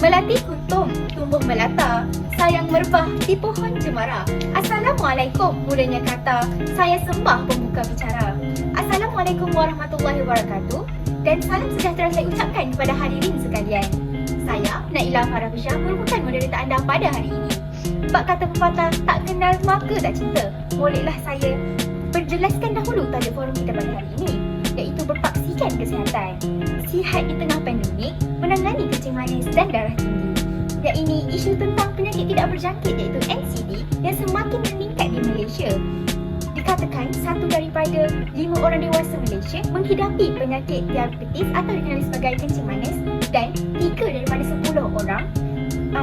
Melati kuntum, tumbuh melata, sayang merbah di pohon cemara. Assalamualaikum, mulanya kata, saya sembah pembuka bicara. Assalamualaikum warahmatullahi wabarakatuh. Dan salam sejahtera saya ucapkan kepada hadirin sekalian. Saya, Nailah Farahusha, merupakan moderator anda pada hari ini. Bak kata pepatah, tak kenal maka tak cinta. Bolehlah saya berjelaskan dahulu tajuk forum kita pada hari ini, iaitu berpaksikan kesihatan. Sihat di tengah pandemik, menangani kencing manis dan darah tinggi. Yang ini isu tentang penyakit tidak berjangkit iaitu NCD yang semakin meningkat di Malaysia. Dikatakan 1 daripada 5 orang dewasa Malaysia menghidapi penyakit diabetes atau dikenali sebagai kencing manis, dan 3 daripada 10 orang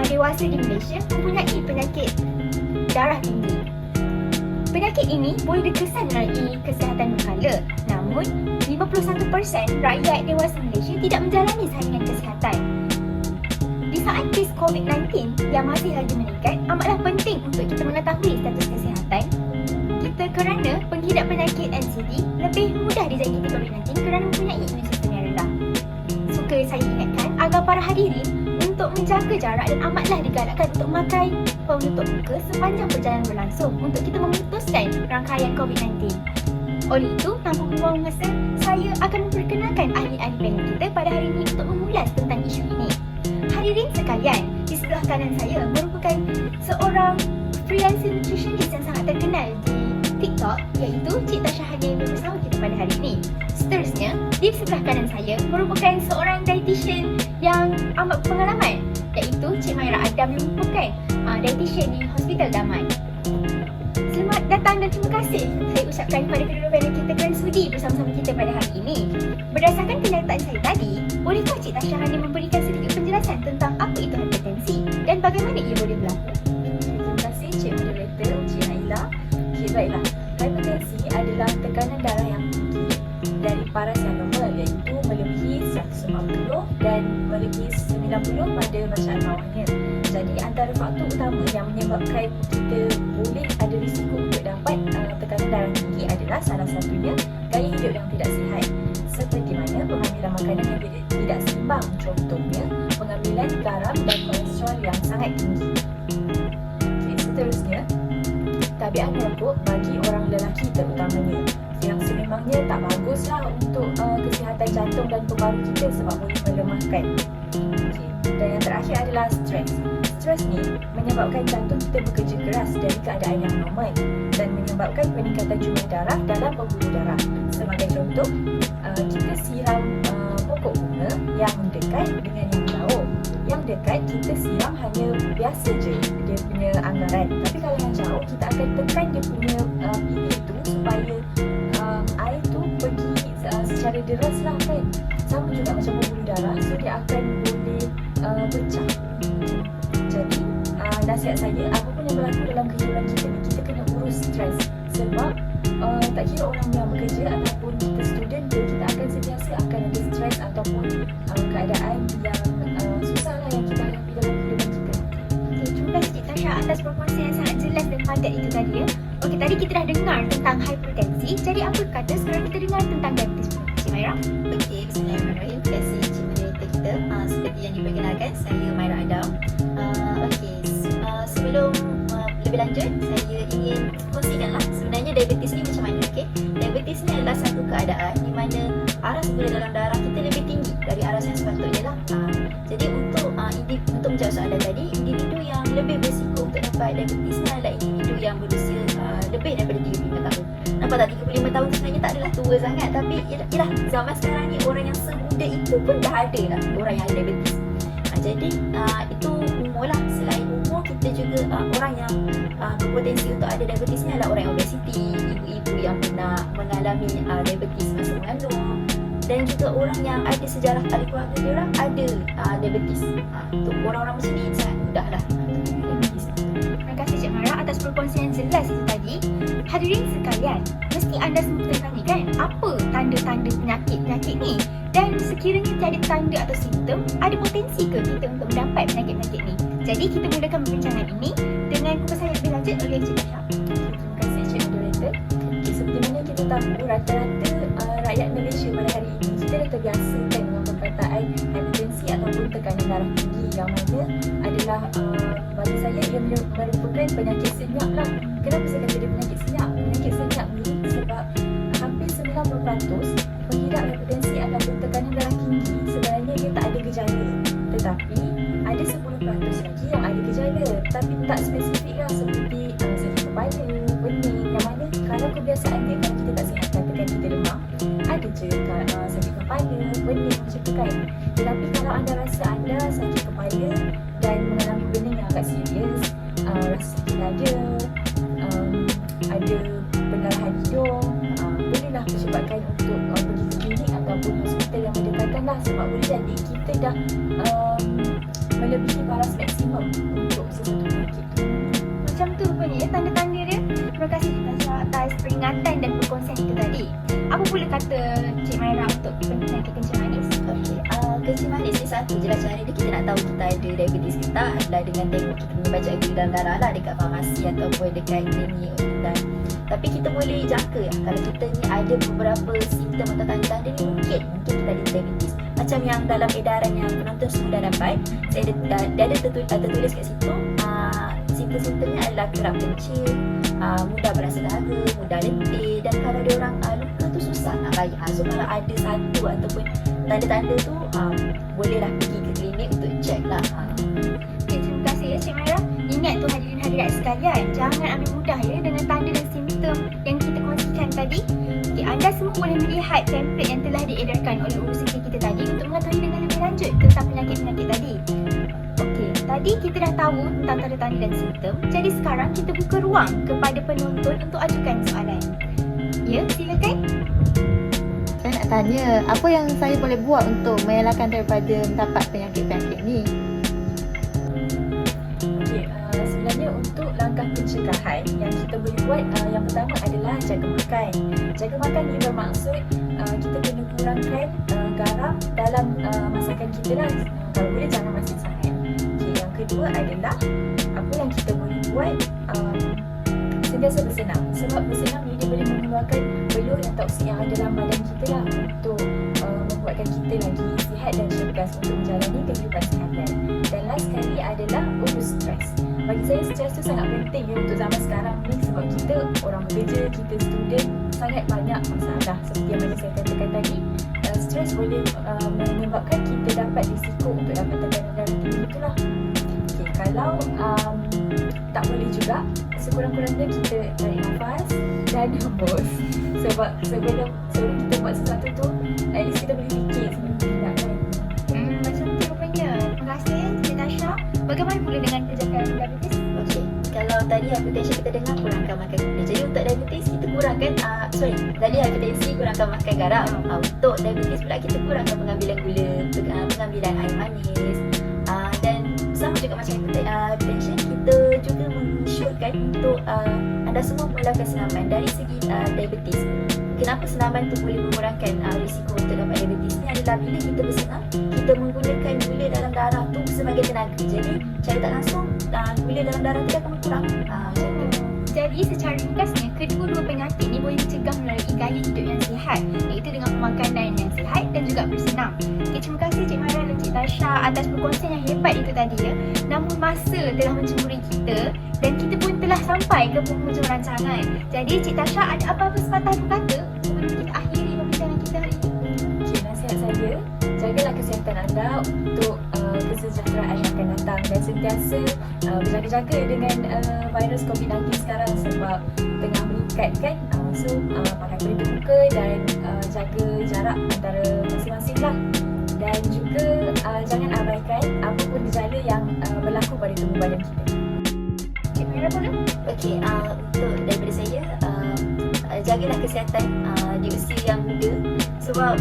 dewasa di Malaysia mempunyai penyakit darah tinggi. Penyakit ini boleh dikesan melalui kesihatan berkala, namun 51% rakyat dewasa Malaysia tidak menjalani saringan kesihatan. Di saat kes COVID-19 yang masih lagi meningkat, amatlah penting untuk kita mengetahui status kesihatan kita kerana penghidap penyakit NCD lebih mudah dijangkiti COVID-19 kerana mempunyai imun sistem yang rendah. Suka saya ingatkan agar para hadirin untuk menjaga jarak dan amatlah digalakkan untuk memakai penutup muka sepanjang perjalanan berlangsung untuk kita memutuskan rangkaian COVID-19. Oleh itu, tanpa membuang masa, saya akan memperkenalkan ahli-ahli panel kita pada hari ini untuk mengulas tentang isu ini. Hadirin sekalian, di sebelah kanan saya merupakan seorang freelancer nutritionist yang sangat terkenal di TikTok, iaitu Cik Tasha Hadi yang bersama kita pada hari ini. Seterusnya, di sebelah kanan saya merupakan seorang dietitian yang amat berpengalaman, iaitu Cik Maira Adam yang merupakan dietitian di Hospital Daman. Selamat datang dan terima kasih saya ucapkan kepada kedua-dua panel kita kerana sudi bersama-sama kita pada hari ini. Berdasarkan kenyataan saya tadi, bolehkah Cik Tasha Hadi memberikan sedikit penjelasan tentang apa itu hipertensi dan bagaimana ia boleh berlaku? Terima kasih Cik Moderator, Cik Nailah. Okay, baiklah. Hipertensi adalah tekanan darah yang tinggi dari paras yang normal, iaitu melebihi 140 dan melebihi 90 pada bacaan bawahnya. Jadi antara faktor utama yang menyebabkan kita boleh ada risiko untuk dapat tekanan darah tinggi adalah salah satunya gaya hidup yang tidak sihat, seperti mana pengambilan makanan yang tidak seimbang, contohnya pengambilan garam dan kolesterol yang sangat tinggi. Okay, seterusnya, tabiat merokok bagi orang lelaki terutamanya yang sememangnya tak baguslah untuk kesihatan jantung dan paru kita sebab boleh melemahkan. Okay. Dan yang terakhir adalah stres. Stres ni menyebabkan jantung kita bekerja keras dari keadaan yang normal dan menyebabkan peningkatan jumlah darah dalam pembuluh darah. Sebagai contoh, kita siram pokok bunga yang dekat dengan yang jauh. Yang dekat kita siram hanya biasa je dia punya anggaran. Tapi kalau yang jauh kita akan tekan dia punya pipi tu supaya air tu pergi secara deras lah kan. Sama juga macam pembuluh darah, so dia akan boleh pecah. Jadi nasihat saya, apapun yang berlaku dalam kehidupan kita ni, kita kena urus stres. Sebab tak kira orang yang bekerja ataupun kita student pun, kita akan sentiasa akan ada stres ataupun keadaan yang susah lah yang kita hadapi dalam kehidupan kita. Okay, terima kasih Cik Tasha atas perkongsian yang sangat jelas dan padat itu tadi ya. Okey, tadi kita dah dengar tentang hipertensi. Jadi apa kata sekarang kita dengar tentang diabetes? Cik Maira? Okey, bismillahirrahmanirrahim. Terima kasih Cik Moderator kita. Seperti yang diperkenalkan, saya Maira Adam. Sebelum lebih lanjut, saya ingin kongsikanlah sebenarnya diabetes ni macam mana. Okey, diabetes ni adalah satu keadaan di mana aras gula dalam darah kita lebih tinggi dari aras yang sepatutnya lah. Jadi untuk menjawab soalan tadi, individu yang lebih berisiko untuk dapat diabetes ni adalah individu yang berusia lebih daripada 35 tahun. Nampak tak, 35 tahun sebenarnya tak adalah tua sangat, tapi ialah zaman sekarang ni orang yang semuda itu pun dah ada lah orang yang ada diabetes. Jadi itu umur lah. Selain umur, kita juga orang yang berpotensi untuk ada diabetes ni adalah orang yang obesiti, ibu-ibu yang pernah mengalami diabetes masa mengandung, dan juga orang yang ada sejarah ahli keluarga dia orang ada diabetes. Untuk orang-orang macam ni sangat mudah lah diabetes. Terima kasih Cik Maira atas perkongsian yang jelas itu tadi. Hadirin sekalian, mesti anda semua bertanya kan, apa tanda-tanda penyakit-penyakit ni? Dan sekiranya tiada tanda atau simptom, ada potensi ke kita untuk mendapat penyakit-penyakit ni? Jadi kita mulakan perbincangan ini dengan kupasan lebih lanjut oleh Cik Tasha. Terima kasih Cik Moderator. Seperti mana kita tahu, rata-rata rakyat Malaysia pada hari ini kita dah terbiasa kan dengan perkataan hipertensi ataupun tekanan darah tinggi yang mana adalah bagi saya ia merupakan penyakit senyap lah. Kenapa saya kata dia penyakit senyap? Penyakit senyap ni sebab hampir 90% pengidap hipertensi ataupun tekanan darah tinggi sebenarnya dia tak ada gejala, tetapi ada 10% lagi yang ada gejala tapi tak spesifik lah, seperti sakit kepala, pening, yang mana kalau kebiasaannya kalau kita tak sihat katakan kita demam, ada je sakit kepala, pening macam tu kan. Tetapi kalau anda rasa anda sakit kepala dan mengalami pening yang agak serius, rasa sakit dada, ada pendarahan hidung, bolehlah percepatkan untuk pergi ke klinik ataupun hospital yang berdekatan lah, sebab boleh jadi kita dah melebihi baras maksimum untuk sesuatu penyakit tu. Macam tu rupanya ya tanda-tanda dia. Terima kasih Cik Tasha atas peringatan dan perkongsian itu tadi. Apa pula kata Cik Maira untuk penyakit kencing manis? Okey, kencing manis ni satu je lah cara dia kita nak tahu kita ada diabetes ke tak adalah dengan tengok kita punya baca gula dalam darah lah dekat farmasi ataupun dekat klinik dan tapi kita boleh jangka lah kalau kita ni ada beberapa simptom atau tanda-tanda ni mungkin kita ada diabetes. Macam yang dalam edaran yang penonton semua dah dapat, saya ada tertulis kat situ simptom-simptomnya adalah kerap kencing, mudah berasa dahaga, mudah letih, dan kalau dia orang lupa tu susah nak bayar. So kalau ada satu ataupun tanda-tanda tu bolehlah pergi ke klinik untuk cek lah. Okay, terima kasih ya Cik Maira. Ingat tu hadirin hadirat sekalian, jangan ambil mudah ya dengan tanda dan simptom yang kita kongsikan tadi. Okay, anda semua boleh melihat template yang telah diedarkan oleh urus kita tadi untuk mengetahui dengan lebih lanjut tentang penyakit-penyakit tadi. Okey, tadi kita dah tahu tentang tanda-tanda dan simptom. Jadi sekarang kita buka ruang kepada penonton untuk ajukan soalan. Ya, silakan. Saya nak tanya, apa yang saya boleh buat untuk mengelakkan daripada mendapat penyakit-penyakit ni? Okey, sebenarnya untuk langkah pencegahan yang kita boleh buat, yang pertama adalah jaga makan. Jaga makan ni bermaksud kita kena kurangkan garam dalam masakan kita lah. Kalau boleh jangan masak sangat. Okey, yang kedua adalah apa yang kita boleh buat, sentiasa bersenam. Sebab bersenam ni dia boleh mengeluarkan belur dan toksik yang ada dalam badan kita lah untuk membuatkan kita lagi sihat dan cergas untuk menjalani kehidupan seharian. Dan last sekali adalah urus stres. Bagi saya stres tu sangat penting ya untuk zaman sekarang ni, sebab kita orang bekerja, kita student, sangat banyak masalah seperti yang mana saya katakan tadi. Stres boleh menyebabkan kita dapat risiko untuk dapat tekanan darah tinggi itulah. Okay, kalau tak boleh juga, sekurang-kurangnya kita tarik nafas dan hembus. Sebab sebelum kita buat sesuatu tu, at least kita boleh fikir sebelum kita tindakan. Macam tu rupanya. Terima kasih Cik Tasha. Bagaimana pula dengan penjagaan diabetes? Okey, kalau tadi hipertensi kita dengar kurangkan makan gula. Jadi untuk diabetes kita kurangkan tadi hipertensi kurangkan makan garam. Untuk diabetes pula kita kurangkan pengambilan gula, pengambilan air manis. Dan sama juga macam hipertensi, kita juga mensyorkan untuk anda semua melakukan senaman dari segi diabetes. Kenapa senaman tu boleh mengurangkan risiko untuk dapat diabetes ni adalah bila kita bersenam, kita menggunakan gula dalam darah tu sebagai tenaga. Jadi cara tak langsung gula dalam darah tu akan berkurang. Macam tu. Jadi secara ringkasnya, kedua-dua penyakit ni boleh dicegah melalui gaya hidup yang sihat, iaitu dengan pemakanan yang sihat dan juga bersenam. Okay, terima kasih Cik Maira dan Cik Tasha atas perkongsian yang hebat itu tadi ya. Namun masa telah mencemburi kita dan kita pun telah sampai ke penghujung rancangan. Jadi Cik Tasha ada apa-apa sepatah kata sebelum kita akhiri perbincangan kita hari ini? Okey, nasihat saya, jagalah kesihatan anda untuk kesejahteraan yang akan datang dan sentiasa berjaga-jaga dengan virus COVID-19 sekarang sebab tengah meningkat kan. So pakai pelitup muka dan jaga jarak antara masing-masing lah. Dan juga jangan abaikan apapun gejala yang berlaku pada tubuh badan kita. Cik Maira pula? Okey, untuk daripada saya, jagalah kesihatan di usia yang muda sebab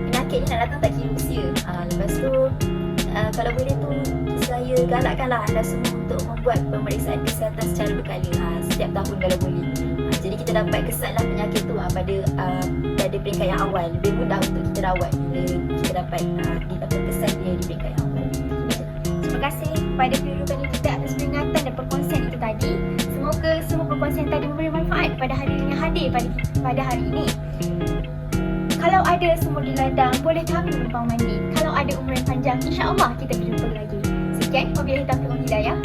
penyakit ni nak datang tak kira usia. Lepas tu kalau boleh tu saya galakkanlah anda semua untuk membuat pemeriksaan kesihatan secara berkala setiap tahun kalau boleh. Jadi kita dapat kesanlah penyakit tu pada peringkat yang awal, lebih mudah untuk kita rawat bila kita dapat kesan dia di peringkat yang awal. Terima kasih kepada penonton kita atas peringatan dan perkongsian itu tadi. Semoga semua perkongsian tadi memberi manfaat pada hadirin yang hadir pada hari ini. Kalau ada sumur di ladang, boleh kami menumpang mandi. Kalau ada umur yang panjang, insya-Allah kita berjumpa lagi. Sekian, wabillahi taufiq wal hidayah.